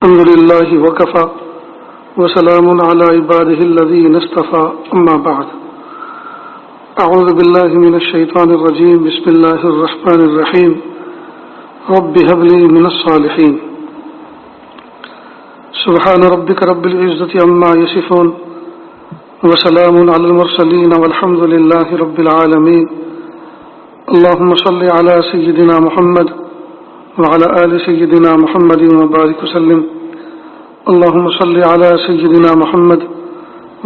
الحمد لله وكفى وسلام على عباده الذين اصطفى أما بعد أعوذ بالله من الشيطان الرجيم بسم الله الرحمن الرحيم رب هب لي من الصالحين سبحان ربك رب العزة عما يصفون وسلام على المرسلين والحمد لله رب العالمين اللهم صل على سيدنا محمد وعلى آل سيدنا محمد وبارك وسلم اللهم صل على سيدنا محمد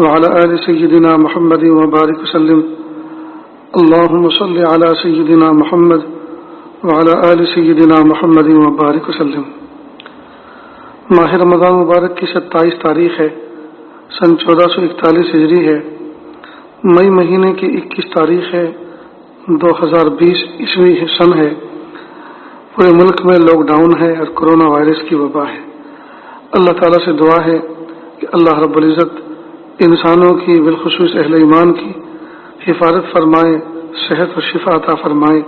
وعلى آل سيدنا محمد وبارك وسلم اللهم صل على سيدنا محمد وعلى آل سيدنا محمد وبارك وسلم۔ ماہ رمضان مبارک کی 27 تاریخ ہے، سن 1441 ہجری ہے، مئی مہینے کی 21 تاریخ ہے، 2020 عیسوی سن ہے۔ پورے ملک میں لاک ڈاؤن ہے اور کرونا وائرس کی وبا ہے۔ اللہ تعالیٰ سے دعا ہے کہ اللہ رب العزت انسانوں کی بالخصوص اہل ایمان کی حفاظت فرمائے، صحت و شفا عطا فرمائے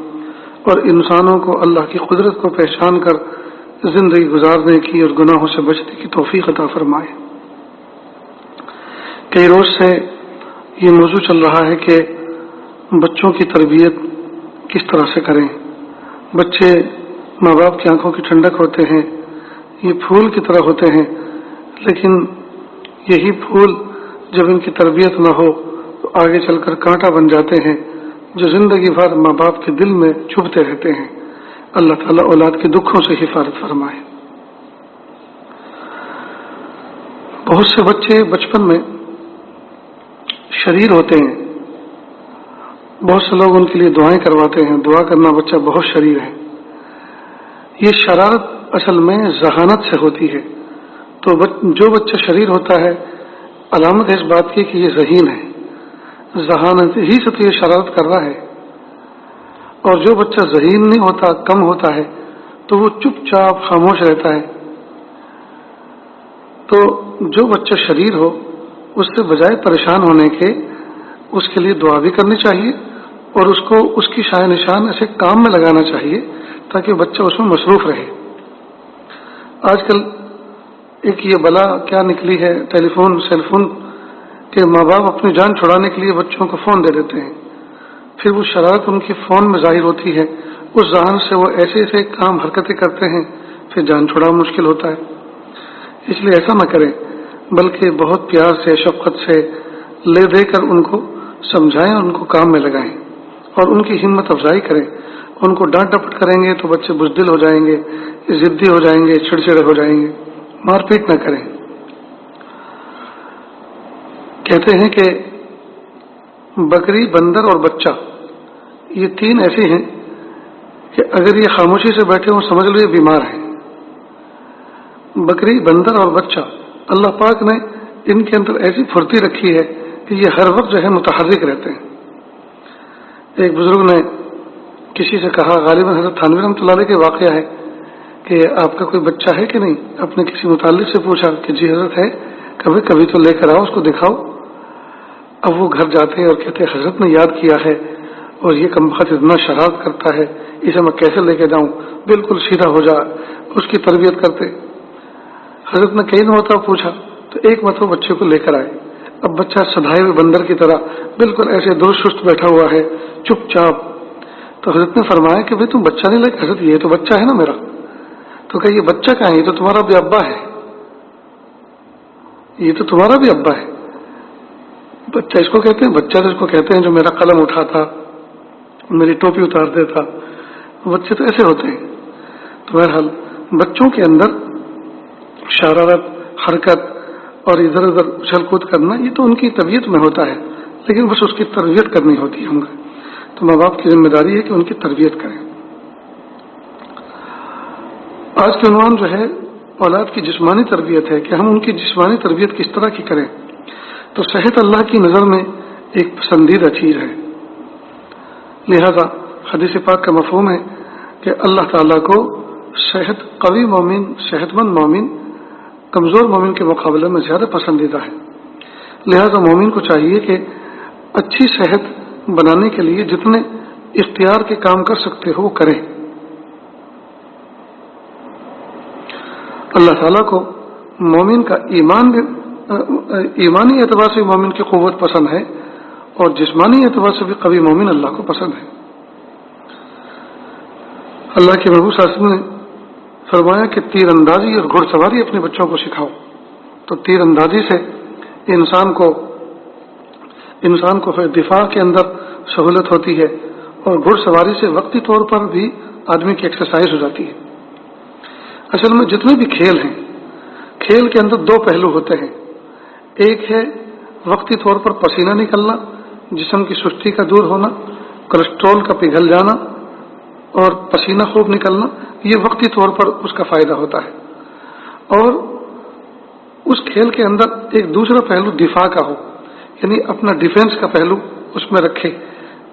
اور انسانوں کو اللہ کی قدرت کو پہچان کر زندگی گزارنے کی اور گناہوں سے بچنے کی توفیق عطا فرمائے۔ کئی روز سے یہ موضوع چل رہا ہے کہ بچوں کی تربیت کس طرح سے کریں۔ بچے ماں باپ کی آنکھوں کی ٹھنڈک ہوتے ہیں، یہ پھول کی طرح ہوتے ہیں، لیکن یہی پھول جب ان کی تربیت نہ ہو تو آگے چل کر کانٹا بن جاتے ہیں جو زندگی بھر ماں باپ کے دل میں چبھتے رہتے ہیں۔ اللہ تعالیٰ اولاد کے دکھوں سے حفاظت فرمائے۔ بہت سے بچے بچپن میں شریر ہوتے ہیں، بہت سے لوگ ان کے لیے دعائیں کرواتے ہیں، دعا کرنا بچہ بہت شریر ہے۔ یہ شرارت اصل میں ذہانت سے ہوتی ہے، تو جو بچہ شریر ہوتا ہے علامت ہے اس بات کی کہ یہ ذہین ہے، ذہانت ہی سے تو یہ شرارت کر رہا ہے۔ اور جو بچہ ذہین نہیں ہوتا، کم ہوتا ہے، تو وہ چپ چاپ خاموش رہتا ہے۔ تو جو بچہ شریر ہو اس سے بجائے پریشان ہونے کے اس کے لیے دعا بھی کرنی چاہیے اور اس کو اس کی شائع نشان ایسے کام میں لگانا چاہیے تاکہ بچہ اس میں مصروف رہے۔ آج کل ایک یہ بلا کیا نکلی ہے، ٹیلی فون، سیل فون، کہ ماں باپ اپنی جان چھڑانے کے لیے بچوں کو فون دے دیتے ہیں، پھر وہ شرارت ان کی فون میں ظاہر ہوتی ہے، اس ذہن سے وہ ایسے ایسے کام حرکتیں کرتے ہیں، پھر جان چھڑانا مشکل ہوتا ہے۔ اس لیے ایسا نہ کریں، بلکہ بہت پیار سے، شفقت سے لے دے کر ان کو سمجھائیں، ان کو کام میں لگائیں اور ان کی ہمت افزائی کریں۔ ان کو ڈانٹ ڈپٹ کریں گے تو بچے بزدل ہو جائیں گے، ضدی ہو جائیں گے، چڑچڑے ہو جائیں گے۔ مار پیٹ نہ کریں۔ کہتے ہیں کہ بکری، بندر اور بچہ یہ تین ایسے ہیں کہ اگر یہ خاموشی سے بیٹھے ہوں سمجھ لو یہ بیمار ہے۔ بکری، بندر اور بچہ، اللہ پاک نے ان کے اندر ایسی پھرتی رکھی ہے کہ یہ ہر وقت جو ہے متحرک رہتے ہیں۔ ایک بزرگ نے کسی سے کہا، غالباً حضرت تھانوی رحمۃ اللہ علیہ کے واقعہ ہے، کہ آپ کا کوئی بچہ ہے کہ نہیں؟ اپنے کسی متعلق سے پوچھا کہ جی حضرت ہے، کبھی کبھی تو لے کر آؤ، اس کو دکھاؤ۔ اب وہ گھر جاتے اور کہتے حضرت نے یاد کیا ہے اور یہ کمبخت اتنا شرارت کرتا ہے، اسے میں کیسے لے کے جاؤں، بالکل سیدھا ہو جا، اس کی تربیت کرتے۔ حضرت نے کئی مرتبہ پوچھا تو ایک مرتبہ بچے کو لے کر آئے۔ اب بچہ سدھائے ہوئے بندر کی طرح بالکل ایسے درست سست بیٹھا ہوا ہے، چپ چاپ۔ تو حضرت نے فرمایا کہ بھائی تم بچہ نہیں لے، حضرت یہ تو بچہ ہے نا میرا۔ تو کہ یہ بچہ کہاں ہے، یہ تو تمہارا بھی ابا ہے، یہ تو تمہارا بھی ابا ہے۔ بچہ اس کو کہتے ہیں، بچہ تو اس کو کہتے ہیں جو میرا قلم اٹھاتا، میری ٹوپی اتار دیتا۔ بچے تو ایسے ہوتے ہیں۔ تو بہرحال بچوں کے اندر شرارت، حرکت اور ادھر ادھر اچھل کود کرنا یہ تو ان کی طبیعت میں ہوتا ہے، لیکن بس اس کی تربیت کرنی ہوتی ہے ہم کو۔ تو ماں باپ کی ذمہ داری ہے کہ ان کی تربیت کریں۔ آج کے عنوان جو ہے اولاد کی جسمانی تربیت ہے کہ ہم ان کی جسمانی تربیت کس طرح کی کریں۔ تو صحت اللہ کی نظر میں ایک پسندیدہ چیز ہے، لہذا حدیث پاک کا مفہوم ہے کہ اللہ تعالیٰ کو قوی مومن، صحت مند مومن کمزور مومن کے مقابلے میں زیادہ پسندیدہ ہے۔ لہذا مومن کو چاہیے کہ اچھی صحت بنانے کے لیے جتنے اختیار کے کام کر سکتے ہو وہ کریں۔ اللہ تعالیٰ کو مومن کا ایمانی اعتبار سے مومن کی قوت پسند ہے اور جسمانی اعتبار سے بھی قوی مومن اللہ کو پسند ہے۔ اللہ کے محبوب صلی اللہ علیہ وسلم نے فرمایا کہ تیر اندازی اور گھڑ سواری اپنے بچوں کو سکھاؤ۔ تو تیر اندازی سے انسان کو دفاع کے اندر سہولت ہوتی ہے، اور گھڑ سواری سے وقتی طور پر بھی آدمی کی ایکسرسائز ہو جاتی ہے۔ اصل میں جتنے بھی کھیل ہیں، کھیل کے اندر دو پہلو ہوتے ہیں، ایک ہے وقتی طور پر پسینہ نکلنا، جسم کی سستی کا دور ہونا، کولیسٹرول کا پگھل جانا اور پسینہ خوب نکلنا، یہ وقتی طور پر اس کا فائدہ ہوتا ہے۔ اور اس کھیل کے اندر ایک دوسرا پہلو دفاع کا ہو، یعنی اپنا ڈیفینس کا پہلو اس میں رکھے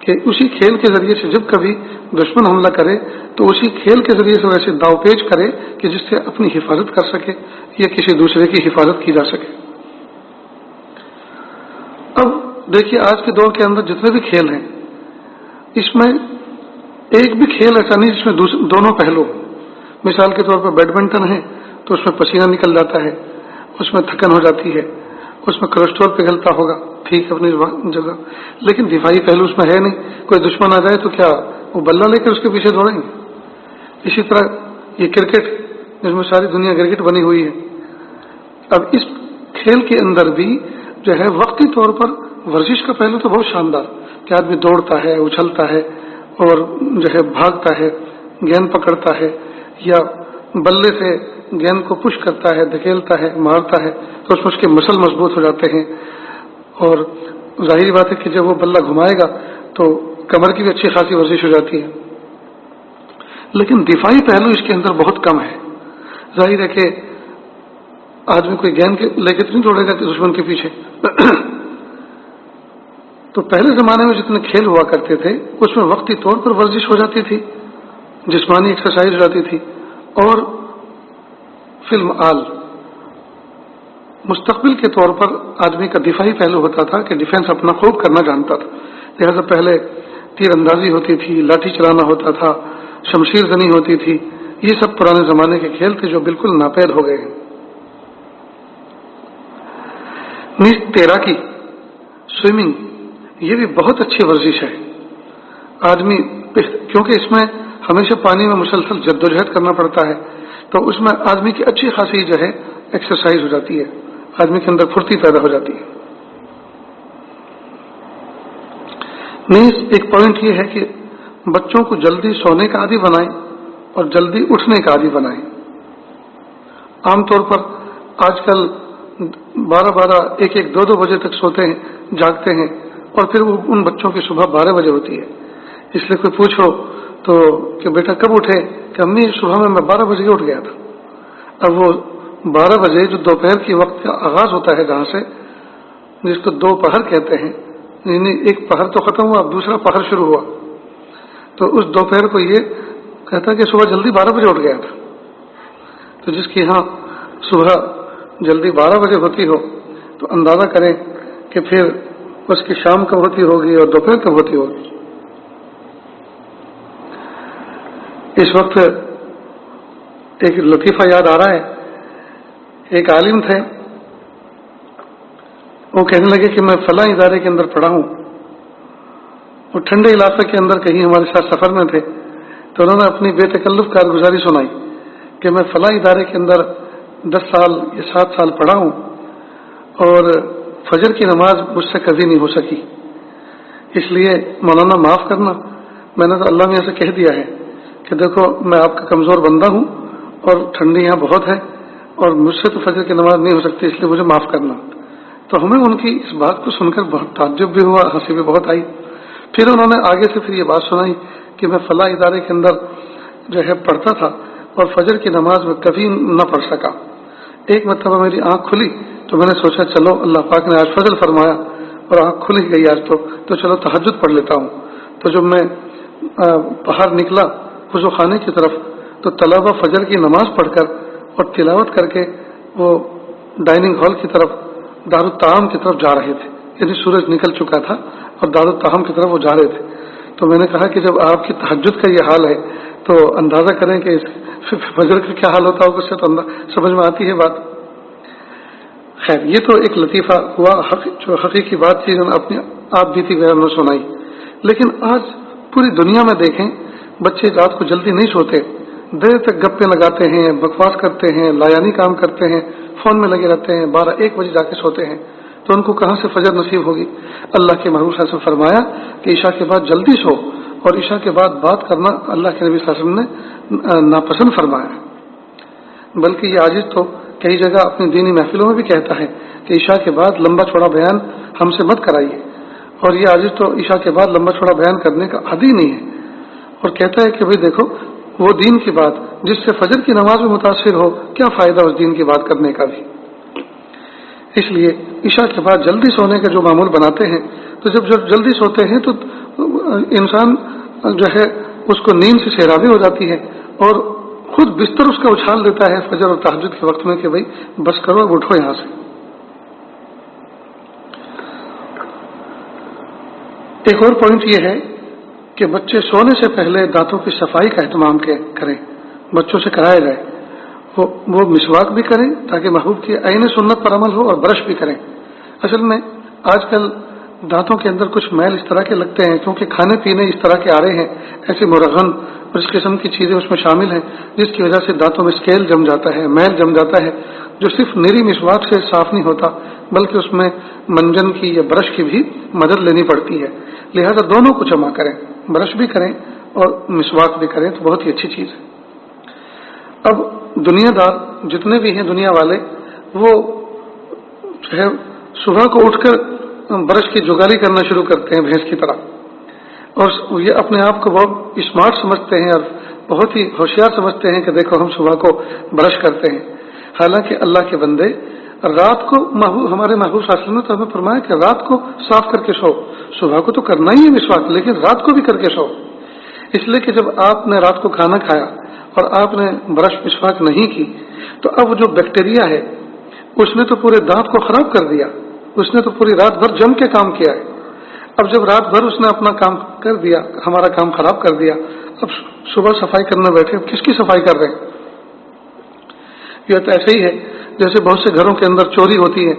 کہ اسی کھیل کے ذریعے سے جب کبھی دشمن حملہ کرے تو اسی کھیل کے ذریعے سے ویسے داؤ پیچ کرے کہ جس سے اپنی حفاظت کر سکے یا کسی دوسرے کی حفاظت کی جا سکے۔ اب دیکھیے آج کے دور کے اندر جتنے بھی کھیل ہیں، اس میں ایک بھی کھیل ایسا نہیں جس میں دونوں پہلو ہوں۔ مثال کے طور پر بیڈمنٹن ہے تو اس میں پسینہ نکل جاتا ہے، اس میں تھکن ہو جاتی ہے، اس میں کولیسٹرول پگھلتا ہوگا، ٹھیک اپنی جگہ، لیکن دفاعی پہلو اس میں ہے نہیں۔ کوئی دشمن آ جائے تو کیا وہ بلہ لے کر اس کے پیچھے دوڑیں گے؟ اسی طرح یہ کرکٹ، جس میں ساری دنیا کرکٹ بنی ہوئی ہے، اب اس کھیل کے اندر بھی جو ہے وقتی طور پر ورزش کا پہلو تو بہت شاندار کہ آدمی دوڑتا ہے، اچھلتا ہے اور جو ہے بھاگتا ہے، گیند پکڑتا ہے یا بلے سے گیند کو پش کرتا ہے، دھکیلتا ہے، مارتا ہے، تو اس میں اس کے مسل مضبوط ہو جاتے ہیں، اور ظاہری بات ہے کہ جب وہ بلہ گھمائے گا تو کمر کی بھی اچھی خاصی ورزش ہو جاتی ہے۔ لیکن دفاعی پہلو اس کے اندر بہت کم ہے۔ ظاہر ہے کہ آدمی کوئی گیند لے کے تو نہیں دوڑے گا دشمن کے پیچھے۔ تو پہلے زمانے میں جتنے کھیل ہوا کرتے تھے اس میں وقتی طور پر ورزش ہو جاتی تھی، جسمانی ایکسرسائز ہو جاتی تھی، اور فلم آل مستقبل کے طور پر آدمی کا دفاعی پہلو ہوتا تھا کہ ڈیفینس اپنا خوب کرنا جانتا تھا۔ لہذا پہلے تیر اندازی ہوتی تھی، لاٹھی چلانا ہوتا تھا، شمشیر زنی ہوتی تھی، یہ سب پرانے زمانے کے کھیل تھے جو بالکل ناپید ہو گئے ہیں۔ نیز تیراکی، سوئمنگ، یہ بھی بہت اچھی ورزش ہے۔ آدمی کیونکہ اس میں ہمیشہ پانی میں مسلسل جدوجہد کرنا پڑتا ہے، تو اس میں آدمی کی اچھی خاصی جو ہے ایکسرسائز ہو جاتی ہے، آدمی کے اندر پھرتی پیدا ہو جاتی ہے۔ نیز ایک پوائنٹ یہ ہے کہ بچوں کو جلدی سونے کا عادی بنائیں اور جلدی اٹھنے کا عادی بنائیں۔ عام طور پر آج کل 12 1 2 بجے تک سوتے ہیں، جاگتے ہیں، اور پھر وہ ان بچوں کی صبح 12 بجے ہوتی ہے۔ اس لیے کوئی پوچھو تو کہ بیٹا کب اٹھے، کہ امی صبح میں 12 بجے اٹھ گیا تھا۔ اب وہ 12 بجے جو دوپہر کی وقت کا آغاز ہوتا ہے جہاں سے، جس کو دوپہر کہتے ہیں، یعنی ایک پہر تو ختم ہوا، اب دوسرا پہر شروع ہوا، تو اس دوپہر کو یہ کہتا ہے کہ صبح جلدی 12 بجے اٹھ گیا تھا۔ تو جس کی یہاں صبح جلدی 12 بجے ہوتی ہو تو اندازہ کریں کہ پھر اس کی شام کب ہوتی ہوگی اور دوپہر کب ہوتی ہوگی۔ اس وقت ایک لطیفہ یاد آ رہا ہے، ایک عالم تھے، وہ کہنے لگے کہ میں فلاں ادارے کے اندر پڑھا ہوں، وہ ٹھنڈے علاقے کے اندر کہیں ہمارے ساتھ سفر میں تھے، تو انہوں نے اپنی بے تکلف کارگزاری سنائی کہ میں فلاں ادارے کے اندر 10 سال یا 7 سال پڑھا ہوں اور فجر کی نماز مجھ سے کبھی نہیں ہو سکی، اس لیے مولانا معاف کرنا، میں نے تو اللہ میاں سے کہہ دیا ہے کہ دیکھو میں آپ کا کمزور بندہ ہوں اور ٹھنڈی یہاں بہت ہے اور مجھ سے تو فجر کی نماز نہیں ہو سکتی، اس لیے مجھے معاف کرنا۔ تو ہمیں ان کی اس بات کو سن کر بہت تعجب بھی ہوا، ہنسی بھی بہت آئی۔ پھر انہوں نے آگے سے پھر یہ بات سنائی کہ میں فلاں ادارے کے اندر جو ہے پڑھتا تھا اور فجر کی نماز میں کبھی نہ پڑھ سکا۔ ایک مرتبہ میری آنکھ کھلی تو میں نے سوچا چلو اللہ پاک نے آج فضل فرمایا اور آنکھ کھل گئی آج تو چلو تہجد پڑھ لیتا ہوں۔ تو جب میں باہر نکلا وضو خانے کی طرف تو طلبہ فجر کی نماز پڑھ کر اور تلاوت کر کے وہ ڈائننگ ہال کی طرف دارالطعام کی طرف جا رہے تھے، یعنی سورج نکل چکا تھا اور دارالطعام کی طرف وہ جا رہے تھے۔ تو میں نے کہا کہ جب آپ کی تہجد کا یہ حال ہے تو اندازہ کریں کہ فجر کا کیا حال ہوتا ہوگا، اس سے تو سمجھ میں آتی ہے بات۔ خیر یہ تو ایک لطیفہ ہوا، جو حقیقی بات تھی اپنی آپ بھی تھی نے سنائی. لیکن آج پوری دنیا میں دیکھیں بچے رات کو جلدی نہیں سوتے، دیر تک گپے لگاتے ہیں، بکواس کرتے ہیں، لایانی کام کرتے ہیں، فون میں لگے رہتے ہیں، 12-1 بجے جا کے سوتے ہیں. تو ان کو کہاں سے فجر نصیب ہوگی؟ اللہ کے محبوب صلی اللہ علیہ وسلم فرمایا کہ عشاء کے بعد جلدی سو، اور عشاء کے بعد بات کرنا اللہ کے نبی صلی اللہ علیہ وسلم نے ناپسند فرمایا. بلکہ یہ عاجز تو کئی جگہ اپنی دینی محفلوں میں بھی کہتا ہے کہ عشاء کے بعد لمبا چوڑا بیان ہم سے مت کرائیے، اور یہ عاجز تو عشاء کے بعد لمبا چوڑا بیان کرنے کا عادی نہیں ہے، اور کہتا ہے کہ بھئی دیکھو وہ دین کی بات جس سے فجر کی نماز میں متاثر ہو، کیا فائدہ اس دین کی بات کرنے کا بھی. اس لیے عشاء کے بعد جلدی سونے کا جو معمول بناتے ہیں، تو جب جلدی سوتے ہیں تو انسان جو ہے اس کو نیند سے سیرابی ہو جاتی ہے، اور خود بستر اس کا اچھال دیتا ہے فجر اور تہجد کے وقت میں کہ بھئی بس کرو اب اٹھو یہاں سے. ایک اور پوائنٹ یہ ہے کہ بچے سونے سے پہلے دانتوں کی صفائی کا اہتمام کریں، بچوں سے کرایا جائے. وہ مسواک بھی کریں تاکہ محبوب کی عین سنت پر عمل ہو، اور برش بھی کریں. اصل میں آج کل دانتوں کے اندر کچھ میل اس طرح کے لگتے ہیں کیونکہ کھانے پینے اس طرح کے آ رہے ہیں، ایسے مرغن اور اس قسم کی چیزیں اس میں شامل ہیں، جس کی وجہ سے دانتوں میں اسکیل جم جاتا ہے، میل جم جاتا ہے، جو صرف نری مسواک سے صاف نہیں ہوتا بلکہ اس میں منجن کی یا برش کی بھی مدد لینی پڑتی ہے. لہذا دونوں کو جمع کریں، برش بھی کریں اور مسواک بھی کریں، تو بہت ہی اچھی چیز ہے. اب دنیا دار جتنے بھی ہیں دنیا والے، وہ جو ہے صبح کو اٹھ کر برش کی جگالی کرنا شروع کرتے ہیں بھینس کی طرح، اور یہ اپنے آپ کو بہت اسمارٹ سمجھتے ہیں اور بہت ہی ہوشیار سمجھتے ہیں کہ دیکھو ہم صبح کو برش کرتے ہیں. حالانکہ اللہ کے بندے رات کو ہمارے محبوب صلی اللہ علیہ وسلم نے تو ہمیں فرمایا کہ رات کو صاف کر کے سو. صبح کو تو کرنا ہی ہے مسواک، لیکن رات کو بھی کر کے سو. اس لیے کہ جب آپ نے رات کو کھانا کھایا اور آپ نے برش مسواک نہیں کی تو اب جو بیکٹیریا ہے اس نے تو پورے دانت کو خراب کر دیا، اس نے تو پوری رات بھر جم کے کام کیا ہے. اب جب رات بھر اس نے اپنا کام کر دیا، ہمارا کام خراب کر دیا، اب صبح صفائی کرنے بیٹھے، اب کس کی صفائی کر رہے ہیں؟ یہ تو ایسے ہی ہے جیسے بہت سے گھروں کے اندر چوری ہوتی ہے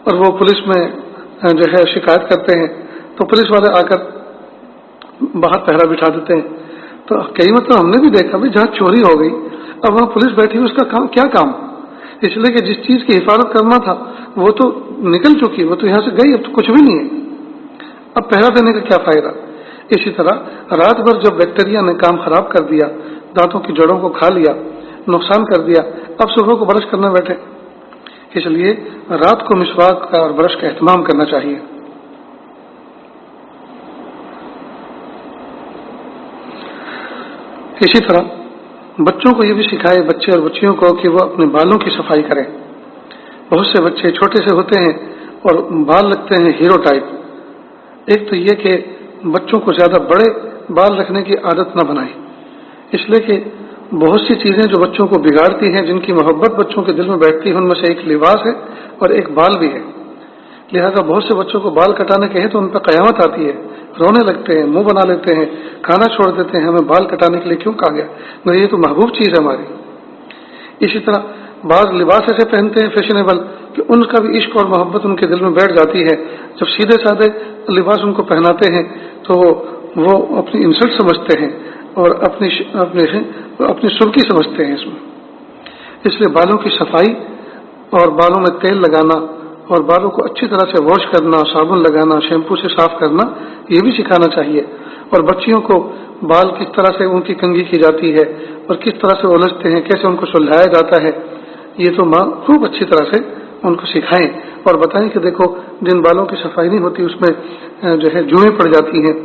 اور وہ پولیس میں جو ہے شکایت کرتے ہیں، تو پولیس والے آ کر باہر پہرا بٹھا دیتے ہیں. تو کئی مرتبہ ہم نے بھی دیکھا بھی جہاں چوری ہو گئی اب وہاں پولیس بیٹھی اس کا کیا کام؟ اس لیے کہ جس چیز کی حفاظت کرنا تھا وہ تو نکل چکی، وہ تو یہاں سے گئی، اب تو کچھ بھی نہیں ہے، اب پہرا دینے کا کیا فائدہ؟ اسی طرح رات بھر جب بیکٹیریا نے کام خراب کر دیا، دانتوں کی جڑوں کو کھا لیا، نقصان کر دیا، اب صبح کو برش کرنا بیٹھے. اس لیے رات کو مسواک کا اور برش کا اہتمام کرنا چاہیے. اسی طرح بچوں کو یہ بھی سکھائے، بچے اور بچیوں کو، کہ وہ اپنے بالوں کی صفائی کریں. بہت سے بچے چھوٹے سے ہوتے ہیں اور بال رکھتے ہیں ہیرو ٹائپ. ایک تو یہ کہ بچوں کو زیادہ بڑے بال رکھنے کی عادت نہ بنائیں، اس لیے کہ بہت سی چیزیں جو بچوں کو بگاڑتی ہیں، جن کی محبت بچوں کے دل میں بیٹھتی ہے، ان میں سے ایک لباس ہے اور ایک بال بھی ہے. لہذا بہت سے بچوں کو بال کٹانے کہیں تو ان پہ قیامت آتی ہے، رونے لگتے ہیں، منہ بنا لیتے ہیں، کھانا چھوڑ دیتے ہیں، ہمیں بال کٹانے کے لیے کیوں کہا گیا؟ مگر یہ تو محبوب چیز ہے ہماری. اسی طرح بعض لباس ایسے پہنتے ہیں فیشنیبل کہ ان کا بھی عشق اور محبت ان کے دل میں بیٹھ جاتی ہے. جب سیدھے سادے لباس ان کو پہناتے ہیں تو وہ اپنی انسلٹ سمجھتے ہیں اور اپنی سرخی سمجھتے ہیں اس میں. اس لیے بالوں کی صفائی اور بالوں میں تیل لگانا اور بالوں کو اچھی طرح سے واش کرنا، صابن لگانا، شیمپو سے صاف کرنا، یہ بھی سکھانا چاہیے. اور بچیوں کو بال کس طرح سے ان کی کنگھی کی جاتی ہے اور کس طرح سے الجھتے ہیں، کیسے ان کو سلجھایا جاتا ہے، یہ تو ماں خوب اچھی طرح سے ان کو سکھائیں اور بتائیں کہ دیکھو جن بالوں کی صفائی نہیں ہوتی اس میں جو ہے جوئیں پڑ جاتی ہیں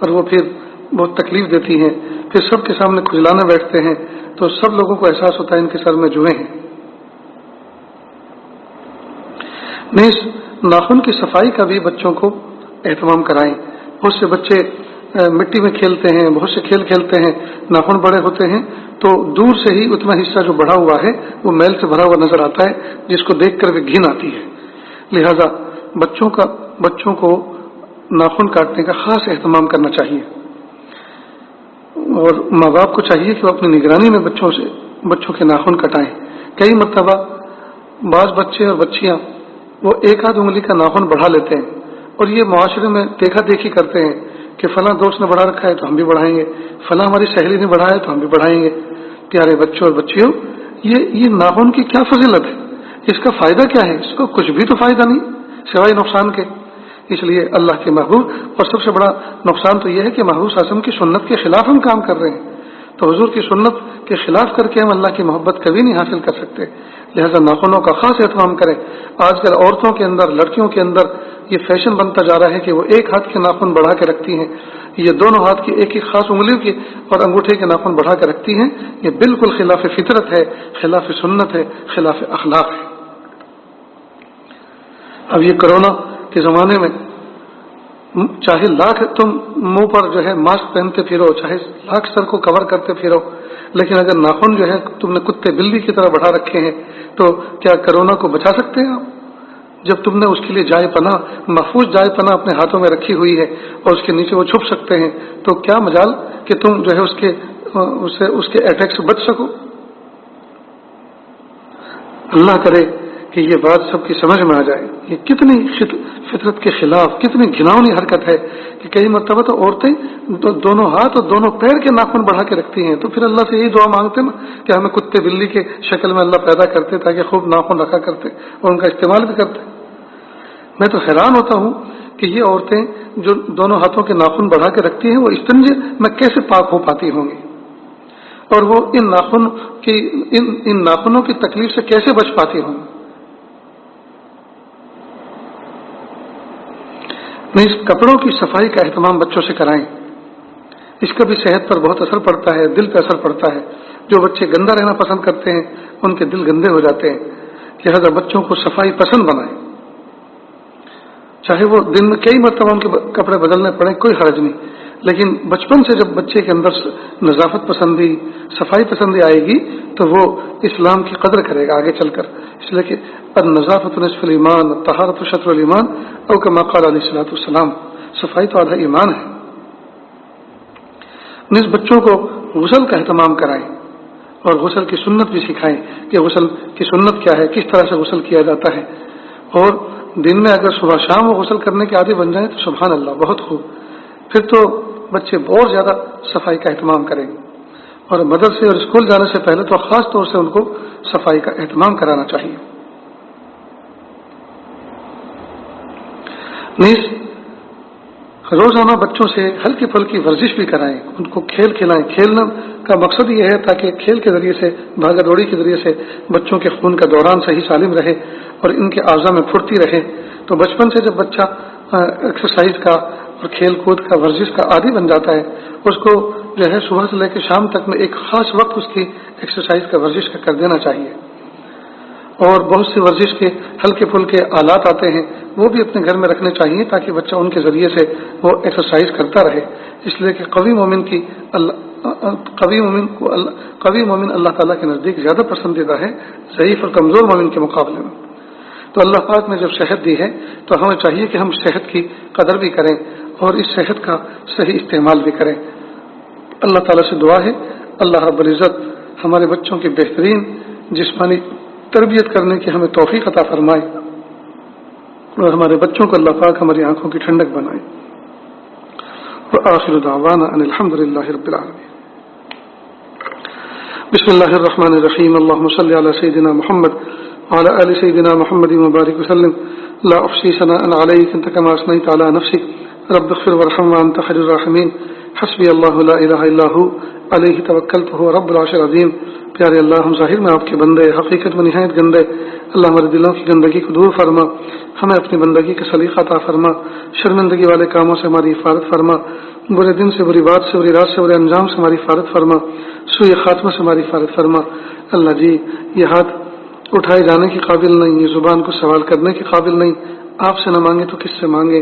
اور وہ پھر بہت تکلیف دیتی ہیں، پھر سب کے سامنے کھجلانے بیٹھتے ہیں تو سب لوگوں کو احساس ہوتا ہے ان کے سر میں جوئیں ہیں. نیز ناخن کی صفائی کا بھی بچوں کو اہتمام کرائیں. بہت سے بچے مٹی میں کھیلتے ہیں، بہت سے کھیل کھیلتے ہیں، ناخن بڑے ہوتے ہیں تو دور سے ہی اتنا حصہ جو بڑھا ہوا ہے وہ میل سے بھرا ہوا نظر آتا ہے، جس کو دیکھ کر بھی گھن آتی ہے. لہذا بچوں کو ناخن کاٹنے کا خاص اہتمام کرنا چاہیے اور ماں باپ کو چاہیے کہ وہ اپنی نگرانی میں بچوں کے ناخن کٹائیں. کئی مرتبہ بعض بچے اور بچیاں وہ ایک آدھ انگلی کا ناخن بڑھا لیتے ہیں اور یہ معاشرے میں دیکھا دیکھی کرتے ہیں کہ فلاں دوست نے بڑھا رکھا ہے تو ہم بھی بڑھائیں گے، فلاں ہماری سہیلی نے بڑھایا ہے تو ہم بھی بڑھائیں گے۔ پیارے بچوں اور بچیوں، یہ ناخن کی کیا فضیلت ہے؟ اس کا فائدہ کیا ہے؟ اس کو کچھ بھی تو فائدہ نہیں سوائے نقصان کے۔ اس لیے اللہ کے محبوب، اور سب سے بڑا نقصان تو یہ ہے کہ محبوب صلی اللہ علیہ وسلم کی سنت کے خلاف ہم کام کر رہے ہیں، تو حضور کی سنت کے خلاف کر کے ہم اللہ کی محبت کبھی نہیں حاصل کر سکتے۔ لہذا ناخنوں کا خاص اہتمام کریں۔ آج کل عورتوں کے اندر، لڑکیوں کے اندر یہ فیشن بنتا جا رہا ہے کہ وہ ایک ہاتھ کے ناخن بڑھا کے رکھتی ہیں، یہ دونوں ہاتھ کی ایک خاص انگلیوں کی اور انگوٹھے کے ناخن بڑھا کے رکھتی ہیں۔ یہ بالکل خلاف فطرت ہے، خلاف سنت ہے، خلاف اخلاق ہے۔ اب یہ کرونا کے زمانے میں چاہے لاکھ تم منہ پر جو ہے ماسک پہنتے پھرو، چاہے لاکھ سر کو کور کرتے پھرو، لیکن اگر ناخن جو ہے تم نے کتے بلی کی طرح بڑھا رکھے ہیں تو کیا کرونا کو بچا سکتے ہیں آپ؟ جب تم نے اس کے لیے جائے پناہ، محفوظ جائے پناہ اپنے ہاتھوں میں رکھی ہوئی ہے اور اس کے نیچے وہ چھپ سکتے ہیں، تو کیا مجال کہ تم جو ہے اس کے اٹیک سے بچ سکو؟ اللہ کرے کہ یہ بات سب کی سمجھ میں آ جائے۔ یہ کتنی فطرت کے خلاف، کتنی گھناؤنی حرکت ہے کہ کئی مرتبہ تو عورتیں دونوں ہاتھ اور دونوں پیر کے ناخن بڑھا کے رکھتی ہیں، تو پھر اللہ سے یہی دعا مانگتے نا کہ ہمیں کتے بلی کے شکل میں اللہ پیدا کرتے تاکہ خوب ناخن رکھا کرتے اور ان کا استعمال بھی کرتے۔ میں تو حیران ہوتا ہوں کہ یہ عورتیں جو دونوں ہاتھوں کے ناخن بڑھا کے رکھتی ہیں وہ استنجے میں کیسے پاک ہو پاتی ہوں گی، اور وہ ان ناخنوں کی تکلیف سے کیسے بچ پاتی ہوں گی۔ نیز کپڑوں کی صفائی کا اہتمام بچوں سے کرائیں، اس کا بھی صحت پر بہت اثر پڑتا ہے، دل پہ اثر پڑتا ہے۔ جو بچے گندا رہنا پسند کرتے ہیں ان کے دل گندے ہو جاتے ہیں، لہذا بچوں کو صفائی پسند بنائیں، چاہے وہ دن میں کئی مرتبہ ان کے کپڑے بدلنے پڑیں، کوئی حرج نہیں، لیکن بچپن سے جب بچے کے اندر نظافت پسندی، صفائی پسندی آئے گی تو وہ اسلام کی قدر کرے گا آگے چل کر۔ اس لیے کہ النظافۃ نصف الایمان، طہارت شطر الایمان، او کما قال علیہ الصلوۃ والسلام، صفائی تو آدھا ایمان ہے۔ نس بچوں کو غسل کا اہتمام کرائیں اور غسل کی سنت بھی سکھائیں کہ غسل کی سنت کیا ہے، کس طرح سے غسل کیا جاتا ہے، اور دن میں اگر صبح شام وہ غسل کرنے کے عادی بن جائیں تو سبحان اللہ، بہت خوب، پھر تو بچے بہت زیادہ صفائی کا اہتمام کریں گے۔ اور مدرسے اور اسکول جانے سے پہلے تو خاص طور سے ان کو صفائی کا اہتمام کرانا چاہیے۔ نیز روزانہ بچوں سے ہلکی پھلکی ورزش بھی کرائیں، ان کو کھیل کھلائیں۔ کھیلنا کا مقصد یہ ہے تاکہ کھیل کے ذریعے سے، بھاگا دوڑی کے ذریعے سے بچوں کے خون کا دوران صحیح سالم رہے اور ان کے اعضاء میں پھرتی رہے۔ تو بچپن سے جب بچہ ایکسرسائز کا اور کھیل کود کا، ورزش کا عادی بن جاتا ہے، اس کو جو ہے صبح سے لے کے شام تک میں ایک خاص وقت اس کی ایکسرسائز کا، ورزش کا کر دینا چاہیے۔ اور بہت سی ورزش کے ہلکے پھلکے آلات آتے ہیں، وہ بھی اپنے گھر میں رکھنے چاہیے تاکہ بچہ ان کے ذریعے سے وہ ایکسرسائز کرتا رہے۔ اس لیے کہ قوی مومن اللہ تعالیٰ کے نزدیک زیادہ پسندیدہ ہے ضعیف اور کمزور مومن کے مقابلے میں۔ تو اللہ پاک نے جب صحت دی ہے تو ہمیں چاہیے کہ ہم صحت کی قدر بھی کریں اور اس صحت کا صحیح استعمال بھی کریں۔ اللہ تعالیٰ سے دعا ہے اللہ رب العزت ہمارے بچوں کی بہترین جسمانی تربیت کرنے کی ہمیں توفیق عطا فرمائے اور ہمارے بچوں کو اللہ پاک ہماری آنکھوں کی ٹھنڈک بنائے۔ وآخر دعوانا ان الحمد للہ رب العالمین۔ بسم اللہ الرحمن الرحیم، اللہم صلی علی سیدنا محمد وعلى آل سيدنا محمد وبارك وسلم، لا أحصي ثناء عليك أنت كما أثنيت على نفسك، رب اغفر وارحم وأنت خير الراحمين، حسبي الله لا إله إلا هو علیہ توکلت هو رب العرش العظیم۔ پیارے اللہ، ہم ظاہر میں آپ کے بندے، حقیقت میں نہایت گندے، اللہ ہمارے دلوں کی گندگی کو دور فرما، ہمیں اپنی بندگی کا سلیقہ عطا فرما، شرمندگی والے کاموں سے ہماری حفاظت فرما، برے دن سے، بری بات سے، بری رات سے، برے انجام سے ہماری حفاظت فرما، سوء خاتمہ سے ہماری حفاظت فرما۔ اللہ جی، یہ ہاتھ اٹھائے جانے کے قابل نہیں، یہ زبان کو سوال کرنے کے قابل نہیں، آپ سے نہ مانگے تو کس سے مانگے،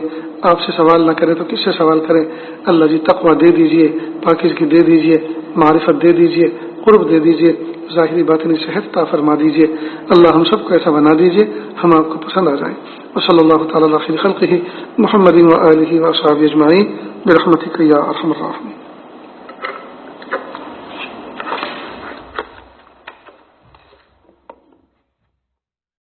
آپ سے سوال نہ کرے تو کس سے سوال کرے۔ اللہ جی، تقویٰ دے دیجئے، پاکیزگی دے دیجئے، معرفت دے دیجئے، قرب دے دیجئے، ظاہری باطنی صحت عطا فرما دیجئے۔ اللہ ہم سب کو ایسا بنا دیجئے ہم آپ کو پسند آ جائیں۔ وصلی اللہ تعالی علی خیر خلقہ محمد و آلہ و اصحابہ اجمعین برحمتک یا ارحم الراحمین۔